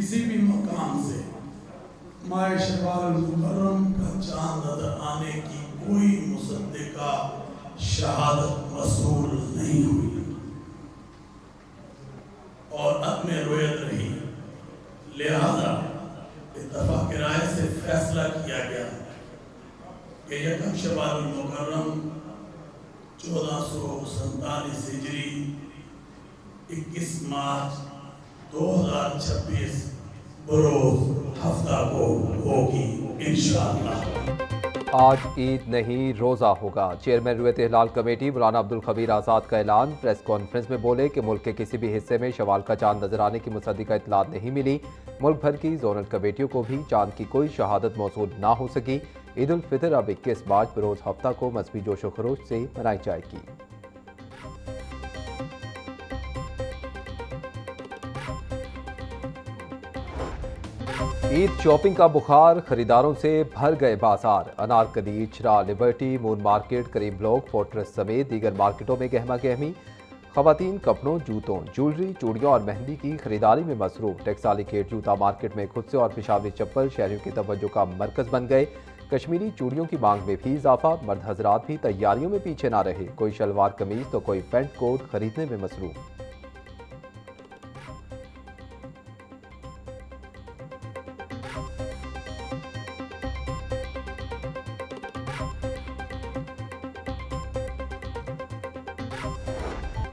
किसी भी मकाम से माह शवाल मुकर्रम का चांद नजर आने की कोई मुसद्दिका शहादत मसूल नहीं हुई और अदम रोयत रही। लिहाजा इत्तफाक राय से फैसला किया गया कि यकम शवाल मुकर्रम 1447 हिजरी 21 मार्च 2026 बरोज हफ्ता को होगी इंशाअल्लाह। आज ईद नहीं रोज़ा होगा। चेयरमैन रुयत हिलाल कमेटी मौलाना अब्दुल खबीर आज़ाद का ऐलान। प्रेस कॉन्फ्रेंस में बोले कि मुल्क के किसी भी हिस्से में शवाल का चांद नजर आने की मुसद्दिका इत्तला नहीं मिली। मुल्क भर की जोनल कमेटियों को भी चांद की कोई शहादत मौसूल ना हो सकी। ईद उल फितर अब 21 मार्च बरोज हफ्ता को मजहबी जोशो खरोश से मनाई जाएगी। ईद शॉपिंग का बुखार, खरीदारों से भर गए बाजार। Anarkali, Ichhra, Liberty, Moon Market, Karim Block, Fortress समेत दीगर मार्केटों में गहमा गहमी। खवातीन कपड़ों, जूतों, ज्वेलरी, चूड़ियों और मेहंदी की खरीदारी में मसरूफ। टेक्सटाइल केट जूता मार्केट में खुद से और पेशावरी चप्पल शहरियों की तवज्जो का मरकज बन गए। कश्मीरी चूड़ियों की मांग में भी इजाफा। मर्द हजरात भी तैयारियों में पीछे ना रहे। कोई शलवार कमीज तो कोई पेंट कोट खरीदने में मसरूफ।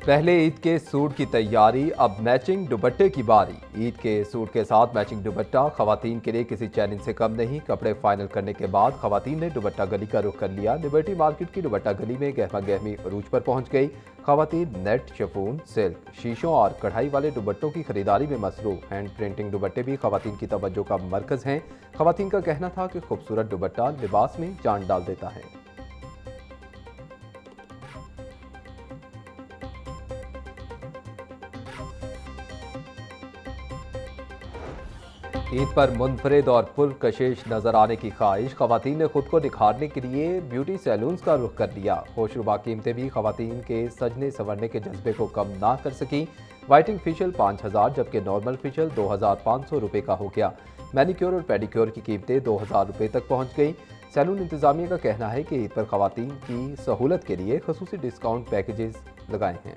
पहले ईद के सूट की तैयारी, अब मैचिंग दुपट्टे की बारी। ईद के सूट के साथ मैचिंग दुपट्टा खवातीन के लिए किसी चैलेंज से कम नहीं। कपड़े फाइनल करने के बाद खवातीन ने दुपट्टा गली का रुख कर लिया। लिबर्टी मार्केट की दुपट्टा गली में गहमा गहमी अरूज पर पहुंच गई। खवातीन नेट, शिफॉन, सिल्क, शीशों और कढ़ाई वाले दुपट्टों की खरीदारी में मसरूफ। हैंड प्रिंटिंग दुपट्टे भी खवातीन की तवज्जो का मरकज हैं। खवातीन का कहना था कि खूबसूरत दुपट्टा लिबास में जान डाल देता है। ईद पर मुनफरिद और पुरकशिश नजर आने की ख्वाहिश। खवातीन ने खुद को निखारने के लिए ब्यूटी सैलून्स का रुख कर लिया। होशरुबा कीमतें भी खवातीन के सजने संवरने के जज्बे को कम ना कर सकी। वाइटिंग फेशियल 5000 जबकि नॉर्मल फेशियल 2500 रुपये का हो गया। मैनिक्योर और पेडिक्योर की कीमतें 2000 रुपये तक पहुंच गई। सैलून इंतजामिया का कहना है कि ईद पर खवातीन की सहूलत के लिए खसूसी डिस्काउंट पैकेजेस लगाए हैं।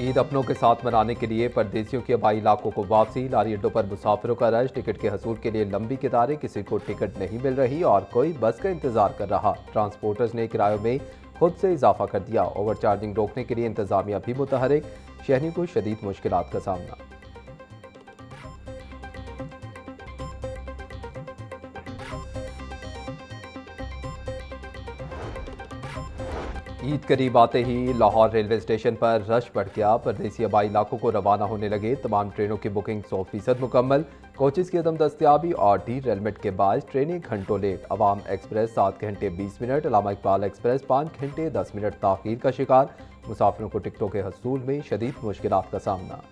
ईद अपनों के साथ मनाने के लिए परदेसियों के आबाई इलाकों को वापसी। लारी अड्डों पर मुसाफिरों का रश। टिकट के हसूल के लिए लंबी कतारें। किसी को टिकट नहीं मिल रही और कोई बस का इंतजार कर रहा। ट्रांसपोर्टर्स ने किरायों में खुद से इजाफा कर दिया। ओवर चार्जिंग रोकने के लिए इंतजामिया भी मुतहरिक। शहरियों को शदीद मुश्किलात का सामना। ईद करीब आते ही लाहौर रेलवे स्टेशन पर रश बढ़ गया। परदेसी आबाई इलाकों को रवाना होने लगे। तमाम ट्रेनों की बुकिंग 100% मुकम्मल। कोचेस की अदम दस्तियाबी और डी रेलमेंट के बायस ट्रेनें घंटों लेट। अवाम एक्सप्रेस 7 घंटे 20 मिनट, अल्लामा इकबाल एक्सप्रेस 5 घंटे 10 मिनट ताखीर का शिकार। मुसाफिरों को टिकटों के हसूल में शदीद मुश्किलात का सामना।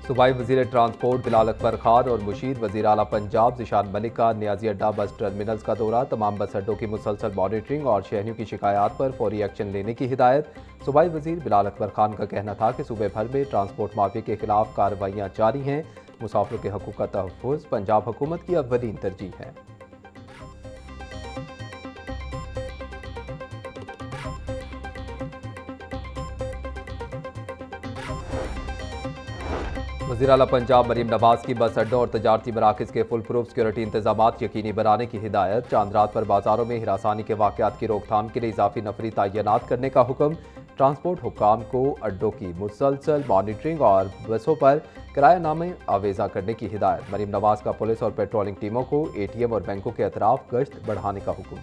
सूबाई वजीर ट्रांसपोर्ट बिलाल अकबर खान और मुशीर वजीर आला पंजाब ज़िशान मलिक का नियाजी अड्डा बस टर्मिनल्स का दौरा। तमाम बस अड्डों की मुसलसल मॉनिटरिंग और शहरियों की शिकायत पर फौरी एक्शन लेने की हिदायत। सूबाई वजीर बिलाल अकबर खान का कहना था कि सूबे भर में ट्रांसपोर्ट माफिया के खिलाफ कार्रवाइयाँ जारी हैं। मुसाफिरों के हकूक़ का तहफ़्फ़ुज़ पंजाब हुकूमत की अव्वलीन तरजीह है। वज़ीर आला पंजाब मरीम नवाज की बस अड्डों और तजारती मराकज़ के फुल प्रूफ सिक्योरिटी इंतजामात यकीनी बनाने की हिदायत। चांद रात पर बाजारों में हिरासानी के वाक़यात की रोकथाम के लिए इजाफी नफरी तैनात करने का हुक्म। ट्रांसपोर्ट हुक्काम को अड्डों की मुसलसल मॉनिटरिंग और बसों पर किरायानामे आवेजा करने की हिदायत। मरीम नवाज का पुलिस और पेट्रोलिंग टीमों को ATM और बैंकों के अतराफ गश्त बढ़ाने का हुक्म।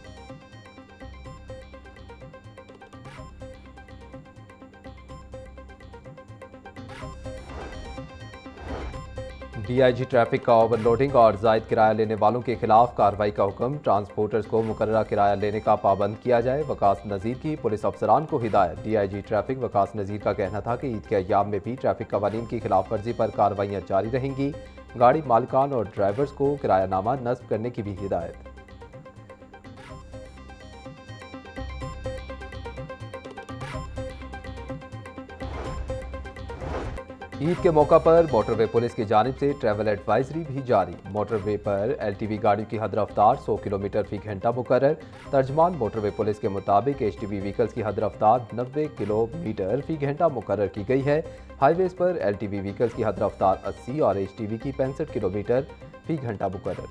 डीआईजी ट्रैफिक का ओवरलोडिंग और जायद किराया लेने वालों के खिलाफ कार्रवाई का हुक्म। ट्रांसपोर्टर्स को मुकर्ररा किराया लेने का पाबंद किया जाए। वकास नज़ीर की पुलिस अफसरान को हिदायत। डीआईजी ट्रैफिक वकास नज़ीर का कहना था कि ईद के अय्याम में भी ट्रैफिक कवानीन की खिलाफ वर्जी पर कार्रवाइयाँ जारी रहेंगी। गाड़ी मालिकान और ड्राइवर्स को किरायानामा नस्ब करने की भी हिदायत। ईद के मौका पर मोटरवे पुलिस की जानिब से ट्रैवल एडवाइजरी भी जारी। मोटरवे पर एलटीवी गाड़ियों की हद रफ्तार 100 किलोमीटर फी घंटा मुकर्रर। तर्जमान मोटरवे पुलिस के मुताबिक एचटीवी व्हीकल्स की हद रफ्तार 90 किलोमीटर फी घंटा मुकर्रर की गई है। हाईवेज पर एलटीवी व्हीकल्स की हद रफ्तार 80 और एचटीवी की 65 किलोमीटर फी घंटा मुकर्रर।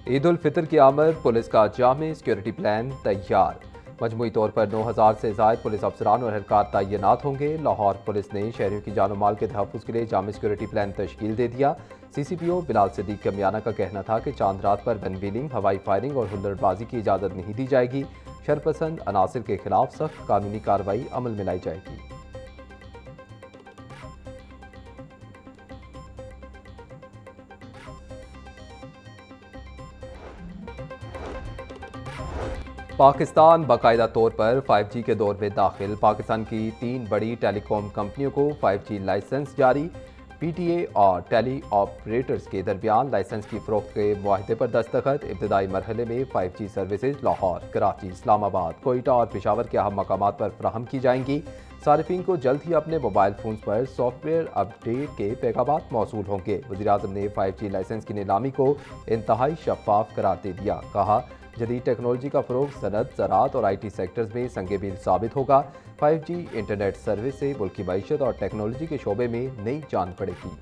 ईद उल फितर की आमद, पुलिस का जामे सिक्योरिटी प्लान तैयार। मजमूई तौर पर 9000 से ज़ायद पुलिस अफसरान और एहलकार तैनात होंगे। लाहौर पुलिस ने शहरियों की जानो माल के तहफ़्फ़ुज़ के लिए जामे सिक्योरिटी प्लान तश्कील दे दिया। CCPO बिलाल सिद्दीक कमियाना का कहना था कि चांद रात पर गन व्हीलिंग, हवाई फायरिंग और हुल्लड़बाजी की इजाज़त नहीं दी जाएगी। शरपसंद अनासिर के खिलाफ सख्त कानूनी कार्रवाई अमल में लाई जाएगी। पाकिस्तान बाकायदा तौर पर 5G के दौर में दाखिल। पाकिस्तान की 3 बड़ी टेलीकॉम कंपनियों को 5G लाइसेंस जारी। PTA और टेली ऑपरेटर्स के दरमियान लाइसेंस की फ़रोख्त के मुआहदे पर दस्तखत। इब्तदाई मरहले में 5G सर्विसेज लाहौर, कराची, इस्लामाबाद, कोयटा और पेशावर के अहम मकामात पर फराहम की जाएंगी। सारिफीन को जल्द ही अपने मोबाइल फ़ोन पर सॉफ्टवेयर अपडेट के पैगाम मौसूल होंगे। वज़ीर-ए-आज़म ने 5G लाइसेंस की नीलामी को इंतहाई शफाफ करार दे दिया। कहा, जदीद टेक्नोलॉजी का फ़रोग सनत, ज़राअत और IT सेक्टर्स में संगे मील साबित होगा। 5G इंटरनेट सर्विस से मुल्क की मईशत और टेक्नोलॉजी के शोबे में नई जान पड़ेगी।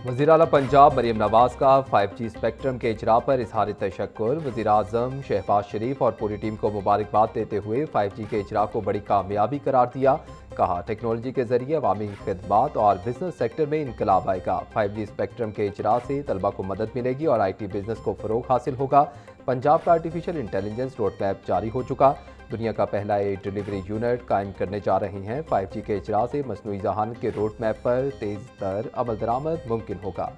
वज़ीर आला पंजाब मरीम नवाज का 5G स्पेक्ट्रम के इजरा पर इजहार तशक्कुर। वज़ीर-ए-आज़म शहबाज शरीफ और पूरी टीम को मुबारकबाद देते हुए 5G के इजरा को बड़ी कामयाबी करार दिया। कहा, टेक्नोलॉजी के जरिए अवामी खिदमात और बिजनेस सेक्टर में इनकलाब आएगा। 5G स्पेक्ट्रम के इजरा से तलबा को मदद मिलेगी और IT बिजनेस को फ़रोग हासिल होगा। पंजाब का आर्टिफिशियल इंटेलिजेंस रोड मैप जारी हो चुका। दुनिया का पहला डिलीवरी यूनिट कायम करने जा रही हैं। 5G के इजरा से मसनूई ज़हानत के रोड मैप पर तेज़ तर अमल दरामद मुमकिन होगा।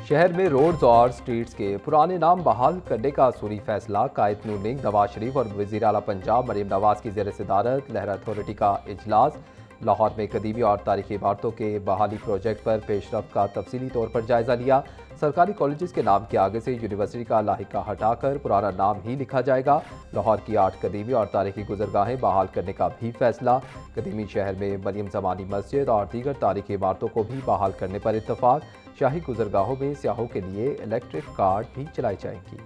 शहर में रोड्स और स्ट्रीट्स के पुराने नाम बहाल करने का असूली फैसला। कायद नून लीग नवाज शरीफ और वज़ीर आला पंजाब मरीम नवाज की ज़ेर सदारत लहर अथॉरिटी का इजलास। लाहौर में कदीमी और तारीखी इमारतों के बहाली प्रोजेक्ट पर पेशरफ का तफसीली तौर पर जायजा लिया। सरकारी कॉलेजेस के नाम के आगे से यूनिवर्सिटी का लाहिका हटाकर पुराना नाम ही लिखा जाएगा। लाहौर की 8 कदीमी और तारीखी गुजरगाहें बहाल करने का भी फैसला। कदीमी शहर में मरियम ज़मानी मस्जिद और दीगर तारीखी इमारतों को भी बहाल करने पर इत्तफाक। शाही गुजरगाहों में सियाहों के लिए इलेक्ट्रिक कार भी चलाई जाएंगी।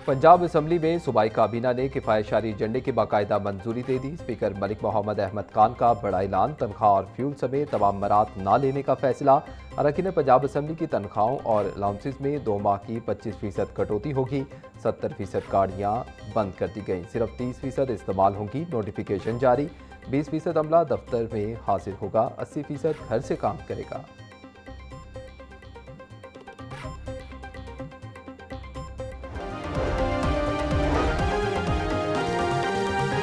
पंजाब असम्बली में सूबाई काबीना ने किफ़ायतशारी एजेंडे की बाकायदा मंजूरी दे दी। स्पीकर मलिक मोहम्मद अहमद खान का बड़ा ऐलान। तनख्वाह और फ्यूल समेत तमाम मरात ना लेने का फैसला। अरकान पंजाब असम्बली की तनख्वाहों और अलाउंसेस में 2 माह की 25% कटौती होगी। 70% गाड़ियाँ बंद कर दी गई, सिर्फ 30% इस्तेमाल होंगी। नोटिफिकेशन जारी। 20% अमला दफ्तर में हाजिर होगा, 80% घर से काम करेगा।